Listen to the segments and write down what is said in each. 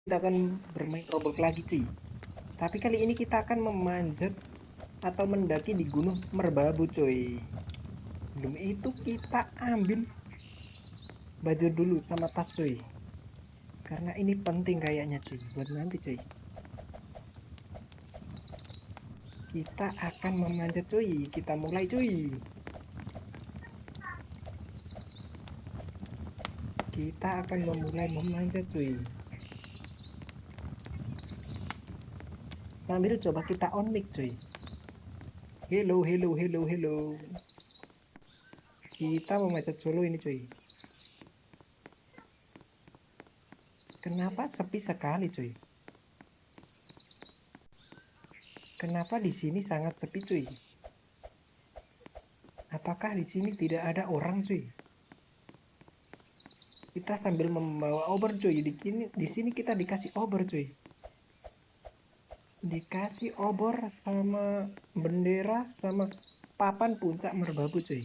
kita akan bermain Roblox lagi cuy. Tapi kali ini kita akan memanjat atau mendaki di Gunung Merbabu cuy. Sebelum itu kita ambil baju dulu sama tas cuy. Karena ini penting kayaknya cuy buat nanti cuy. Kita akan memanjat cuy. Kita mulai cuy. Kita akan memulai memanjat cuy. Sambil coba kita on mic cuy. Hello, hello, hello, hello. Kita memanjat solo ini cuy. Kenapa sepi sekali cuy? Kenapa di sini sangat sepi cuy? Apakah di sini tidak ada orang cuy? Kita sambil membawa obor cuy. Di sini kita dikasih obor cuy. Dikasih obor sama bendera sama papan puncak Merbabu cuy.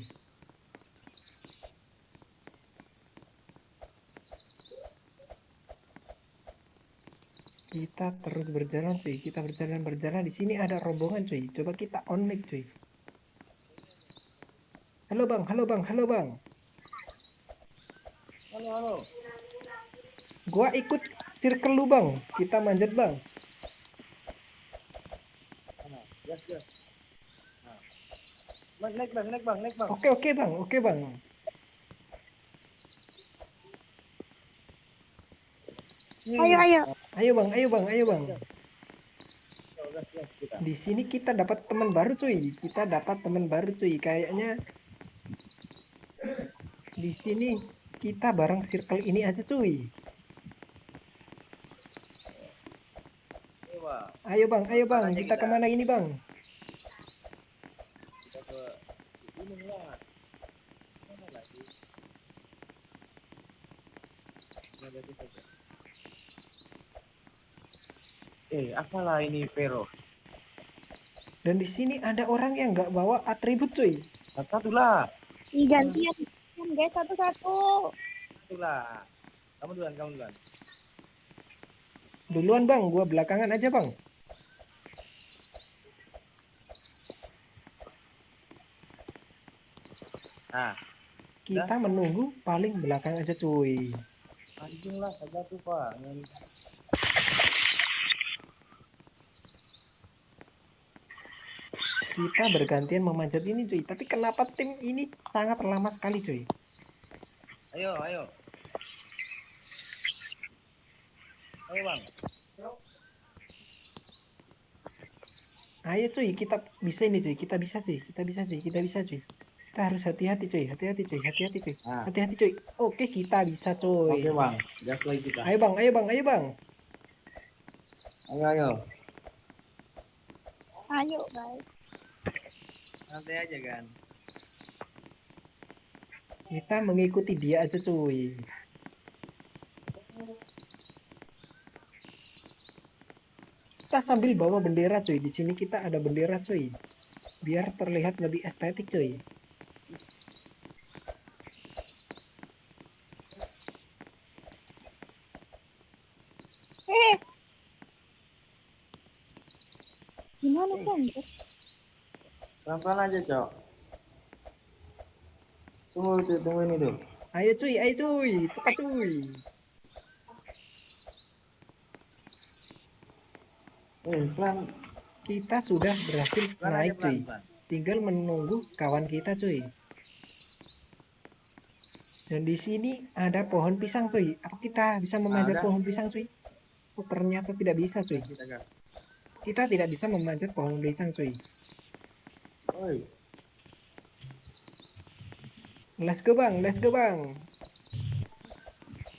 Kita terus berjalan cuy. Kita berjalan. Di sini ada rombongan cuy. Coba kita on mic cuy. Halo bang, halo bang, halo bang. Halo. Gua ikut circle lu bang. Kita manjat bang. Yes. Nah. Naik bang. Oke bang, oke bang. Ayo. Ayo bang, ayo bang, ayo bang. Gas kita. Di sini kita dapat teman baru cuy. Kita dapat teman baru cuy. Kayaknya di sini kita bareng circle ini aja cuy. Ayo bang, kita kemana ini bang? Kita ke gunung lah. Mana lagi? Apalah ini Vero? Dan di sini ada orang yang nggak bawa atribut cuy. Satu lah. Gantian guys, satu-satu. Satu lah. Kamu duluan. Duluan bang, gua belakangan aja bang. Nah, kita menunggu paling belakang aja cuy. anjing lah saja tuh pak. Kita bergantian memanjat ini cuy. Tapi kenapa tim ini sangat lama sekali cuy? Ayo bang. Ayo cuy, kita bisa ini cuy. Kita bisa cuy. Kita harus hati-hati cuy. Hati-hati cuy. Nah. Hati-hati cuy. Oke, kita bisa cuy. Oke bang, gas lagi kita. Ayo bang. Ayo. Ayo guys. Santai aja kan. Kita mengikuti dia aja cuy. Kita sambil bawa bendera cuy. Di sini kita ada bendera cuy. Biar terlihat lebih estetik cuy. Gimana kan? Pelan-pelan aja cok. Tunggu ini tuh. Ayo cuy. Cepat cuy. Pelan. Kita sudah berhasil naik cuy. Tinggal menunggu kawan kita cuy. Dan di sini ada pohon pisang cuy. Apa kita bisa memanjat pohon pisang cuy? Oh, ternyata tidak bisa cuy. Kita tidak bisa memanjat pohon pisang cuy. Let's go bang.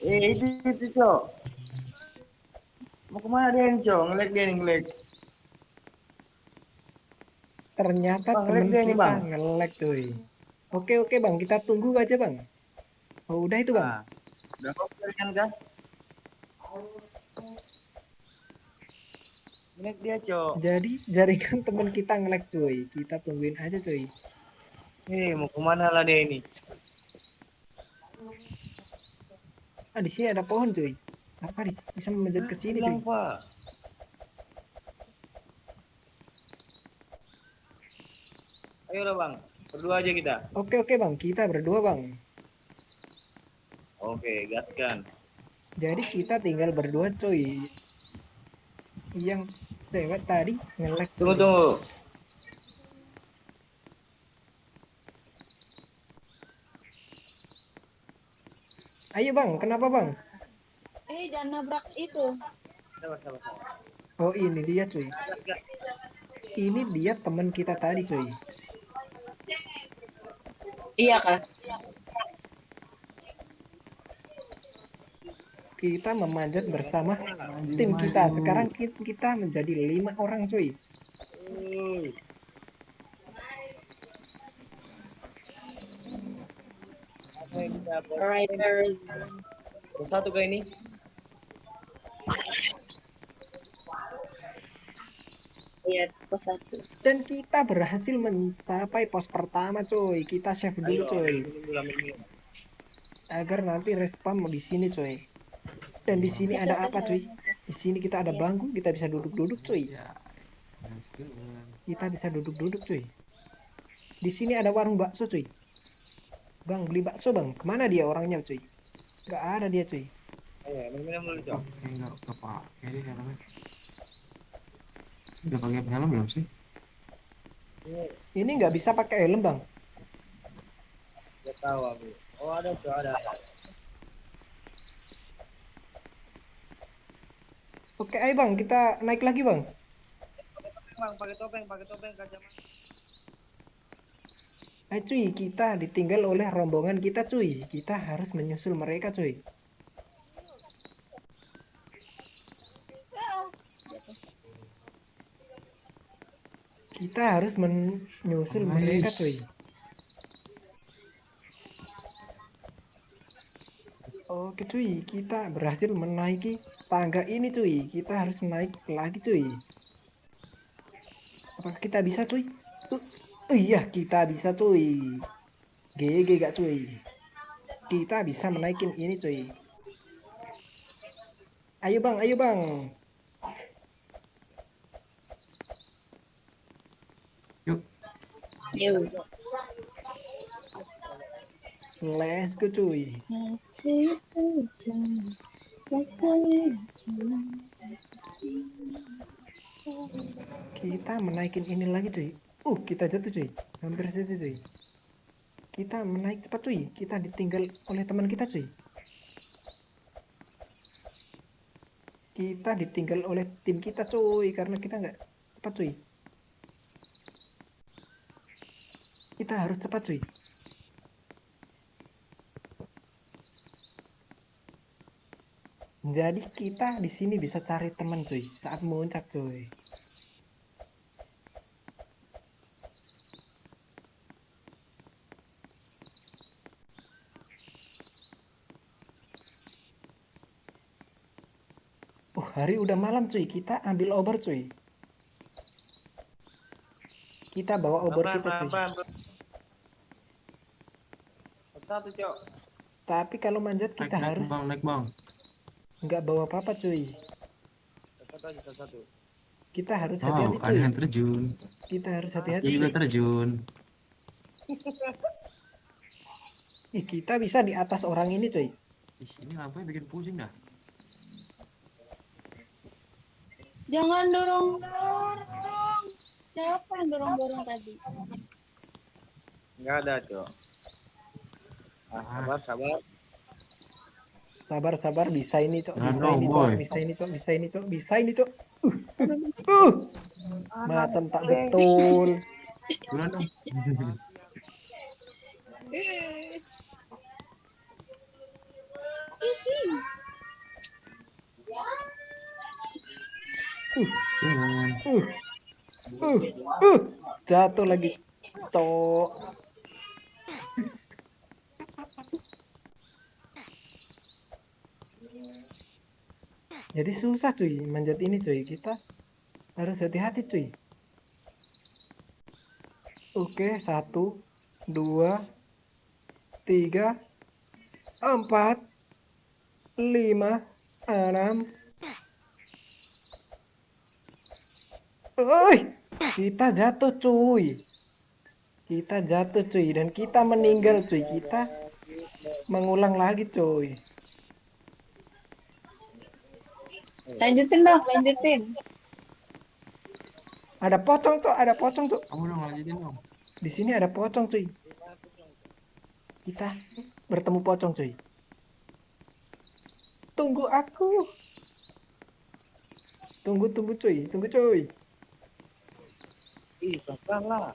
Itu cok. Mau kemana dia cok? Ngelek. Ternyata Bang, temen ngelek dia kita nih, Bang. ngelek cuy. Oke bang, kita tunggu aja bang. Oh udah itu bang. Udah oke kan? Ngelek dia cok. Jadi jaringan temen kita ngelek cuy. Kita tungguin aja cuy. Mau kemana lah dia ini? Di sini ada pohon cuy. Apa nih? Bisa memanjat ke sini Hilang, cuy. Pak. Ayo lah, Bang. Berdua aja kita. Oke bang, kita berdua bang. Oke, gaskan. Jadi kita tinggal berdua cuy. Yang cewek tadi nge-lag Tunggu, cuy. tunggu. Ayo bang, kenapa bang? Jangan nabrak itu. Sabar, sabar, sabar. Oh ini dia cuy. Gas, gas. Ini dia teman kita tadi cuy. Iya kak. Kita memanjat bersama tim kita. Sekarang kita menjadi 5 orang cuy. Uy. Apa yang kita Riders. satu kali ini? Iya, pos 1. Dan kita berhasil mencapai pos pertama cuy. Kita save dulu Ayo, cuy. ambil minum dulu, ambil minum. Agar nanti respawn di sini cuy. Dan di sini ada apa cuy? Di sini kita ada bangku, kita bisa duduk-duduk cuy. Kita bisa duduk-duduk cuy. Di sini ada warung bakso cuy. Bang, beli bakso bang. Kemana dia orangnya cuy? Gak ada dia cuy. Ayo, minum dulu, Cok. Enggak kepake ini helmnya. Udah pakai helm belum sih? Ini nggak bisa pakai helm bang. Gak tahu aku. Oh, ada, Cok, ada. Oke, ayo bang, kita naik lagi bang. Bang, pakai topeng kacamata. Ayo cuy, kita ditinggal oleh rombongan kita cuy. Kita harus menyusul mereka cuy. Kita harus menyusul mereka cuy. Oke cuy, kita berhasil menaiki tangga ini cuy. Kita harus naik lagi cuy. Apakah kita bisa cuy? Iya, kita bisa cuy. GG gak cuy? Kita bisa menaikin ini cuy. Ayo bang, ayo bang. Yuk. Yuk. Let's go cuy. Kita menaikin ini lagi cuy. Kita jatuh cuy. Hampir saja cuy. Kita menaik cepat cuy. Kita ditinggal oleh teman kita cuy. Kita ditinggal oleh tim kita cuy. Karena kita nggak cepat cuy. Kita harus cepat cuy. Jadi kita di sini bisa cari teman cuy saat muncak cuy. Hari udah malam cuy. Kita ambil obor cuy. Kita bawa obor kita cuy. Satu, Cok. Tapi kalau manjat kita harus naik bang. nggak bawa apa-apa cuy. Satu aja, satu. Kita harus Oh, hati-hati ada cuy. yang terjun. Kita harus hati-hati Iya cuy. terjun. Kita bisa di atas orang ini cuy. Ih, ini ngapain bikin pusing dah? Jangan dorong-dorong. Siapa yang dorong-dorong tadi? Enggak ada, Cok. Sabar. Sabar bisa ini cok. Jangan Bisa dong, ini boy. cok. Bisa ini cok. Bisa ini cok. Matem tak betul. Bulan dong. Jatuh lagi cok. Jadi susah cuy manjat ini cuy. Kita harus hati-hati cuy. Oke, 1, 2, 3, 4, 5, 6. Woi, kita jatuh cuy. Kita jatuh cuy dan kita meninggal cuy. Kita mengulang lagi cuy. Lanjutin dong, lanjutin. Ada pocong tuh, ada pocong tuh. Kamu dong lanjutin dong. Di sini ada pocong cuy. Kita bertemu pocong cuy. Tunggu aku. Tunggu cuy, tunggu cuy. Ih, pelan lah.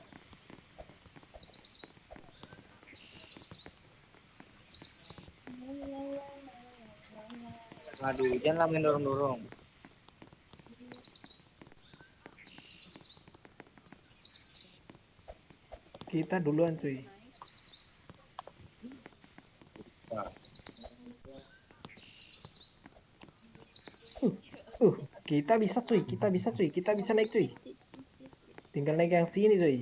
Aduh, jangan main dorong-dorong. Kita duluan cuy. Nah, Kita bisa cuy, kita bisa cuy, kita bisa naik cuy. Tinggal naik yang sini cuy.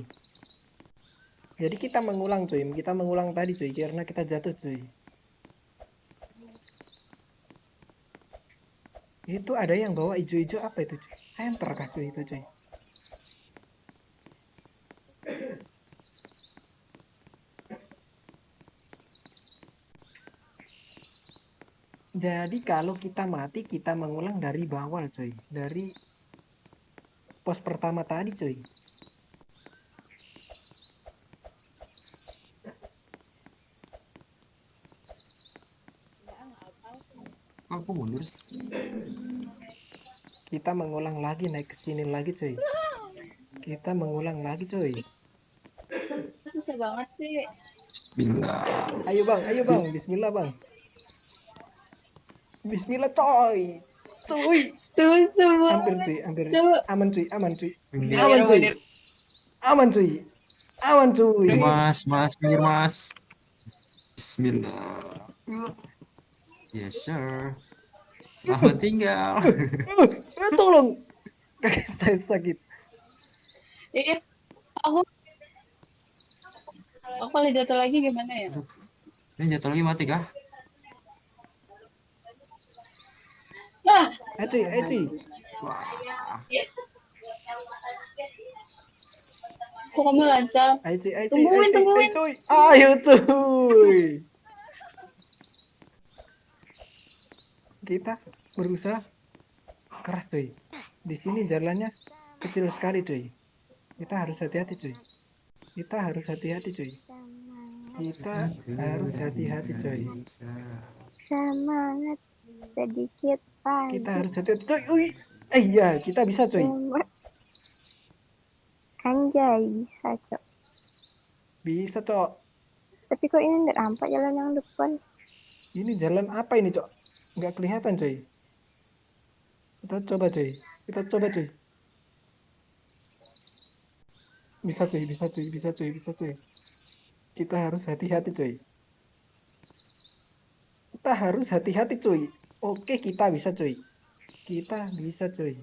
Jadi kita mengulang cuy, kita mengulang tadi cuy karena kita jatuh cuy. Itu ada yang bawa ijo-ijo apa itu cuy? Center kah cuy itu cuy? Jadi kalau kita mati kita mengulang dari bawah cuy, dari pos pertama tadi cuy. aku mundur. Kita mengulang lagi naik ke sini lagi cuy. Kita mengulang lagi cuy. Susah banget sih. Bismillah. Ayo bang, bismillah bang. Bismillah coy. Cuy. Susah Hampir banget. cuy, hampir. Coba. Aman cuy, aman cuy. Minggir. Aman cuy. Aman cuy. Aman cuy. Mas, minggir mas. Bismillah. Yes sir. Selamat tinggal. Tolong. Kaki saya sakit. Iya, aku kalau jatuh lagi gimana ya? Ini jatuh lagi mati kah? Nah, Ayo cuy. Wah. kok kamu lancar? Ayo cuy, ayo cuy. Tungguin, Ayo tungguin. cuy. Ayo cuy. Kita berusaha keras cuy. Di sini jalannya kecil sekali cuy. Kita harus hati-hati cuy. Kita harus hati-hati cuy. Kita harus hati-hati cuy. Semangat sedikit pagi. Kita harus hati-hati cuy. Ui. Iya, kita bisa cuy. Anjay, bisa cok. Bisa cok. Tapi kok ini nggak nampak jalan yang depan? Ini jalan apa ini cok? Nggak kelihatan cuy. Kita coba cuy. Kita coba cuy. Bisa cuy, bisa cuy, bisa cuy, bisa cuy. Kita harus hati-hati cuy. Kita harus hati-hati cuy. Oke, kita bisa cuy. Kita bisa cuy.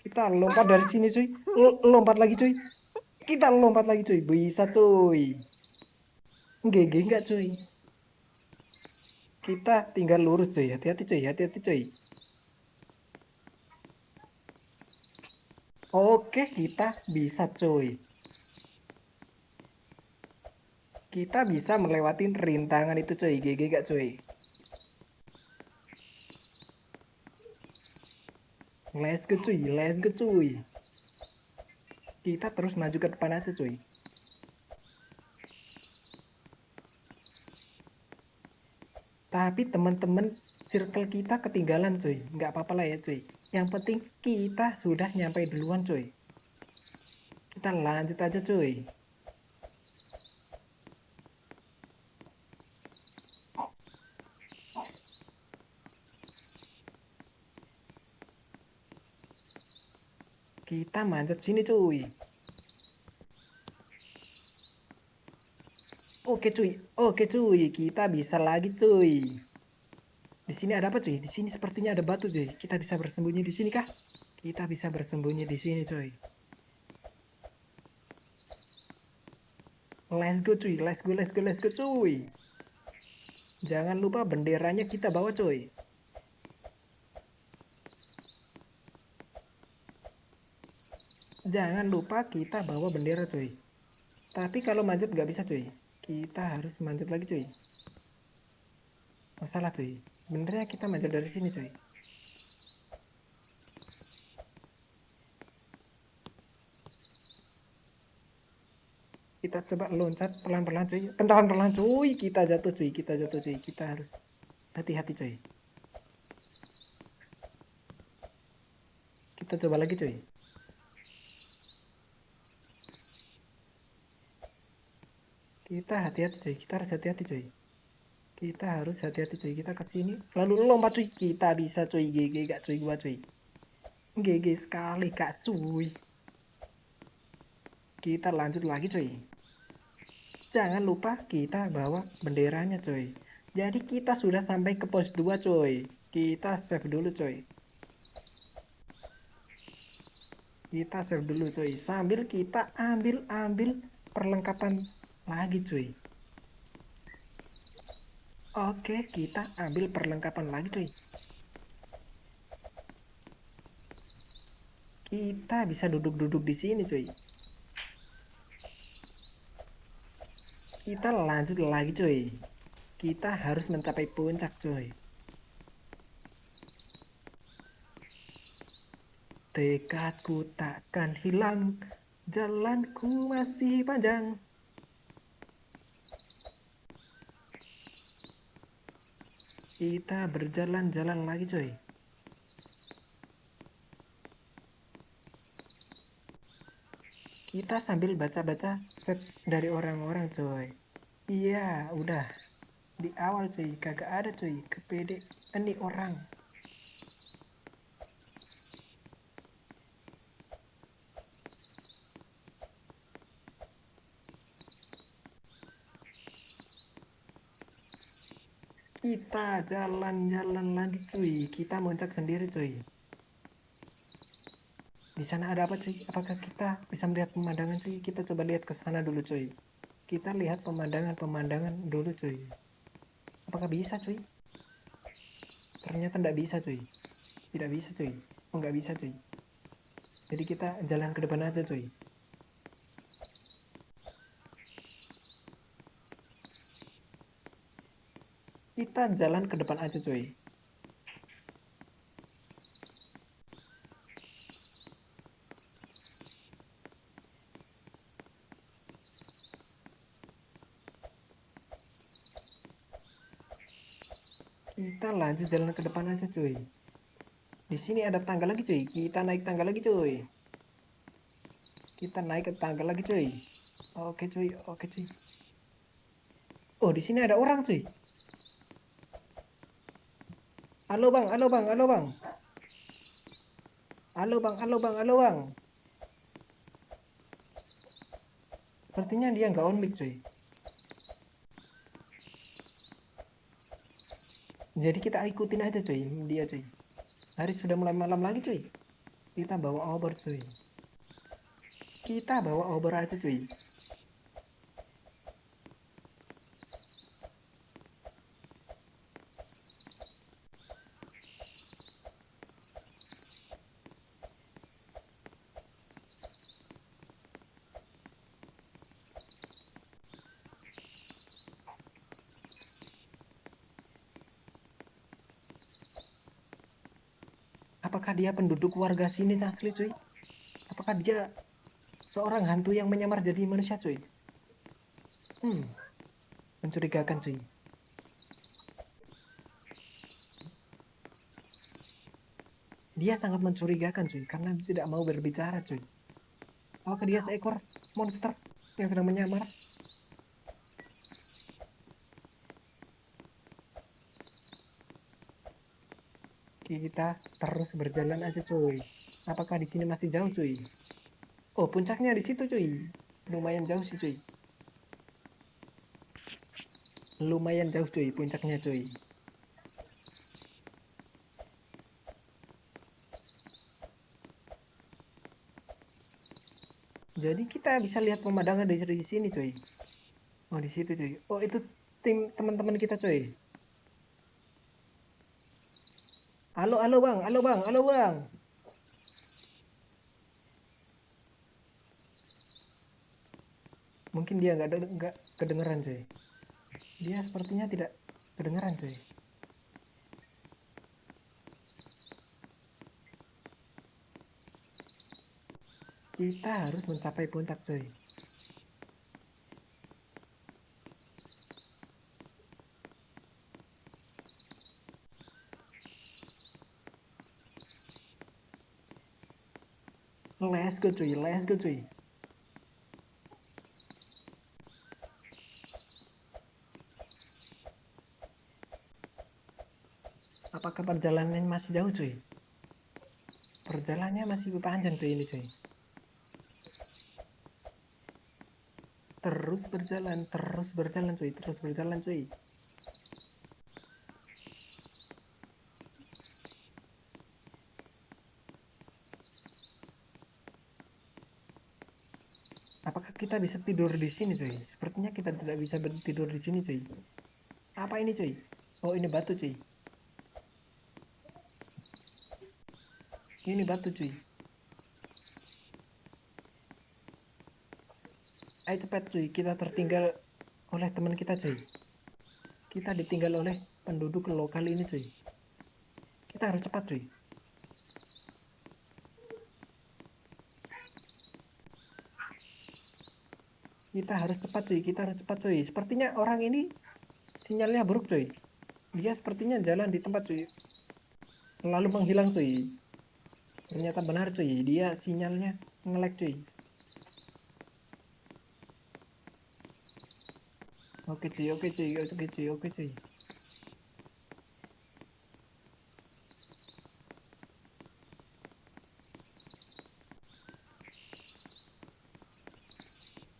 Kita lompat dari sini cuy. Lompat lagi cuy. Kita lompat lagi cuy. Bisa cuy. GG enggak cuy. Kita tinggal lurus cuy. Hati-hati cuy. Hati-hati cuy. Oke, kita bisa cuy. Kita bisa melewati rintangan itu cuy. GG gak cuy? Let's go cuy. Let's go cuy. Kita terus maju ke depan aja cuy. Tapi teman-teman circle kita ketinggalan cuy. Nggak apa-apa lah ya cuy. Yang penting kita sudah nyampe duluan cuy. Kita lanjut aja cuy. Kita manjat sini cuy. Oke cuy, kita bisa lagi cuy. Di sini ada apa cuy? Di sini sepertinya ada batu cuy. Kita bisa bersembunyi di sini kah? Kita bisa bersembunyi di sini cuy. Let's go cuy, let's go cuy. Jangan lupa benderanya kita bawa cuy. Jangan lupa kita bawa bendera cuy. Tapi kalau manjat nggak bisa cuy. Kita harus manjat lagi cuy. Masalah cuy. Sebenarnya kita manjat dari sini cuy. Kita coba loncat pelan-pelan cuy. Pelan-pelan cuy. Kita jatuh cuy. Kita jatuh cuy. Kita harus hati-hati cuy. Kita coba lagi cuy. Kita hati-hati cuy. Kita harus hati-hati cuy. Kita harus hati-hati cuy. Kita ke sini lalu lompat cuy. Kita bisa cuy. GG gak cuy gua cuy. GG sekali kak cuy. Kita lanjut lagi cuy. Jangan lupa kita bawa benderanya cuy. Jadi kita sudah sampai ke pos 2 cuy. Kita save dulu cuy. Kita save dulu cuy. Sambil kita ambil perlengkapan lagi cuy. Oke, kita ambil perlengkapan lagi cuy. Kita bisa duduk-duduk di sini cuy. Kita lanjut lagi cuy. Kita harus mencapai puncak cuy. Tekadku takkan hilang, jalanku masih panjang. Kita berjalan-jalan lagi coy. Kita sambil baca-baca chat dari orang-orang coy. Iya udah di awal coy, kagak ada coy kepede ini orang. Kita jalan-jalan lagi cuy. Kita muncak sendiri cuy. Di sana ada apa cuy? Apakah kita bisa melihat pemandangan cuy? Kita coba lihat ke sana dulu cuy. Kita lihat pemandangan dulu cuy. Apakah bisa cuy? Ternyata tidak bisa cuy. Tidak bisa cuy. Oh nggak bisa cuy. Jadi kita jalan ke depan aja cuy. Kita jalan ke depan aja cuy. Kita lanjut jalan ke depan aja cuy. Di sini ada tangga lagi cuy. Kita naik tangga lagi cuy. Kita naik ke tangga lagi cuy. Oke cuy, oke cuy. Oh di sini ada orang cuy. Halo bang, halo bang, halo bang. Halo bang, halo bang, halo bang. Sepertinya dia nggak on mic cuy. Jadi kita ikutin aja cuy, dia cuy. Hari sudah mulai malam lagi cuy. Kita bawa obor cuy. Kita bawa obor aja cuy. Apakah dia penduduk warga sini asli cuy? Apakah dia seorang hantu yang menyamar jadi manusia cuy? Mencurigakan cuy. Dia sangat mencurigakan cuy karena tidak mau berbicara cuy. Apakah dia seekor monster yang sedang menyamar? Kita terus berjalan aja cuy. Apakah di sini masih jauh cuy? Oh puncaknya di situ cuy. Lumayan jauh sih cuy. Lumayan jauh cuy puncaknya cuy. Jadi kita bisa lihat pemandangan dari sini cuy. Oh di situ cuy. Oh itu tim teman-teman kita cuy. Halo, halo bang, halo bang, halo bang. Mungkin dia nggak kedengeran coy. Dia sepertinya tidak kedengeran coy. Kita harus mencapai puncak coy. Let's go cuy, let's go cuy. Apakah perjalanannya masih jauh cuy? Perjalanannya masih panjang cuy ini cuy. Terus berjalan cuy, terus berjalan cuy. Apakah kita bisa tidur di sini cuy? Sepertinya kita tidak bisa tidur di sini cuy. Apa ini cuy? Oh ini batu cuy. Ini batu cuy. Ayo cepat cuy, kita tertinggal oleh teman kita cuy. Kita ditinggal oleh penduduk lokal ini cuy. Kita harus cepat cuy. Kita harus cepat cuy. Sepertinya orang ini sinyalnya buruk cuy. Dia sepertinya jalan di tempat cuy, lalu menghilang cuy. Ternyata benar cuy, dia sinyalnya nge-lag cuy. Oke cuy.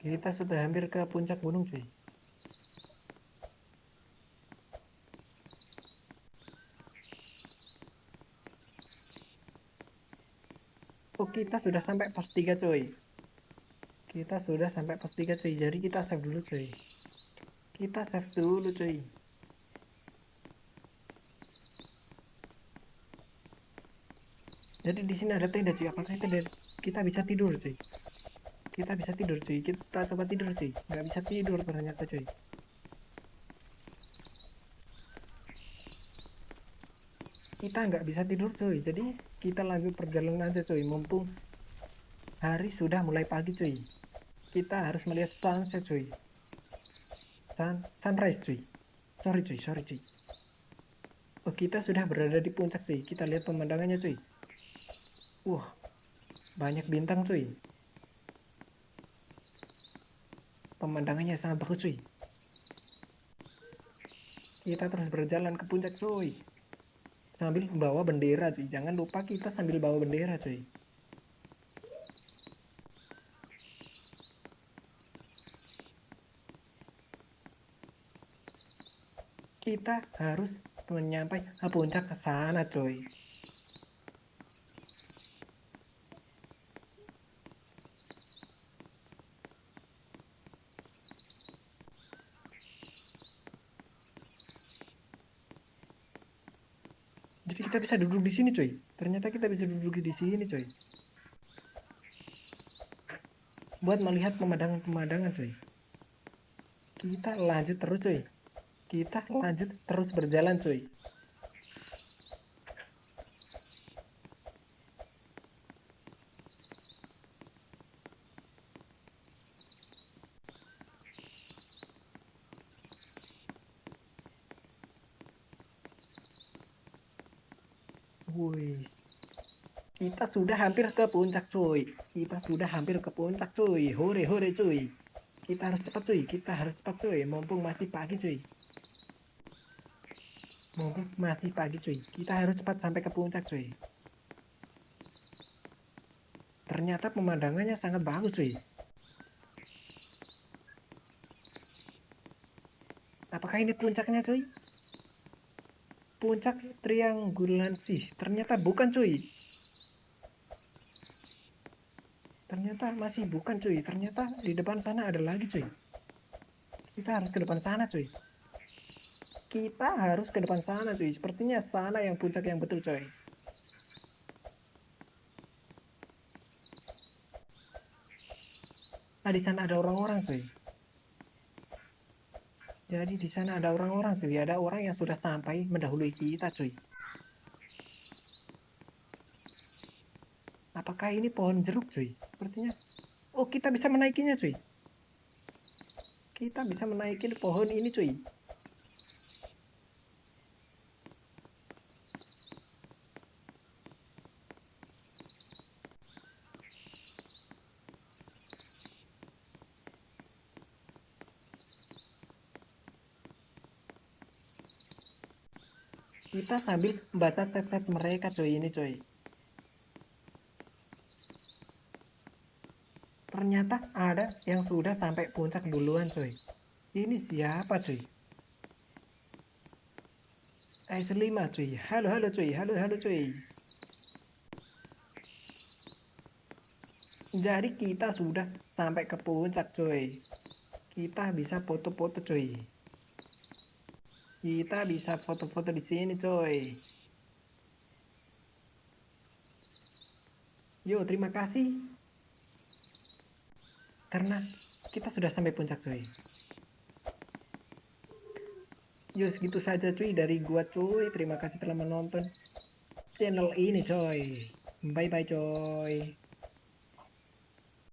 Kita sudah hampir ke puncak gunung cuy. Oh kita sudah sampai pos 3 cuy. Jadi kita save dulu cuy. Jadi di sini ada tenda cuy. Apakah kita bisa tidur cuy? Kita coba tidur cuy. Nggak bisa tidur ternyata cuy. Kita nggak bisa tidur cuy. Jadi kita lanjut perjalanan aja cuy. Mumpung hari sudah mulai pagi cuy. Kita harus melihat sunset cuy. Sunrise cuy. Sorry cuy. Oh kita sudah berada di puncak cuy. Kita lihat pemandangannya cuy. Wah, banyak bintang cuy. Pemandangannya sangat bagus cuy. Kita terus berjalan ke puncak cuy. Sambil bawa bendera cuy. Jangan lupa kita sambil bawa bendera cuy. Kita harus menyampai ke puncak ke sana cuy. Jadi kita bisa duduk di sini cuy. Ternyata kita bisa duduk di sini cuy. Buat melihat pemandangan cuy. Kita lanjut terus berjalan cuy. Wih, kita sudah hampir ke puncak cuy. Hore cuy. Kita harus cepat cuy. Mumpung masih pagi cuy. Kita harus cepat sampai ke puncak cuy. Ternyata pemandangannya sangat bagus cuy. Apakah ini puncaknya cuy? Puncak triangulasi. Ternyata bukan cuy. Ternyata masih bukan cuy. Ternyata di depan sana ada lagi cuy. Kita harus ke depan sana cuy. Sepertinya sana yang puncak yang betul coy. Nah di sana ada orang-orang coy. Jadi di sana ada orang-orang cuy, ada orang yang sudah sampai mendahului kita cuy. Apakah ini pohon jeruk cuy? Sepertinya. Oh, kita bisa menaikinya cuy. Kita bisa menaikin pohon ini cuy. Kita sambil membaca chat-chat mereka cuy, ini cuy. Ternyata ada yang sudah sampai puncak duluan cuy. Ini siapa cuy? S5 cuy. Halo cuy, halo cuy. Jadi kita sudah sampai ke puncak cuy. Kita bisa foto-foto cuy. Kita bisa foto-foto di sini cuy. Yo, terima kasih. Karena kita sudah sampai puncak cuy. Yo, segitu saja cuy dari gua cuy. Terima kasih telah menonton channel ini coy. Bye bye coy.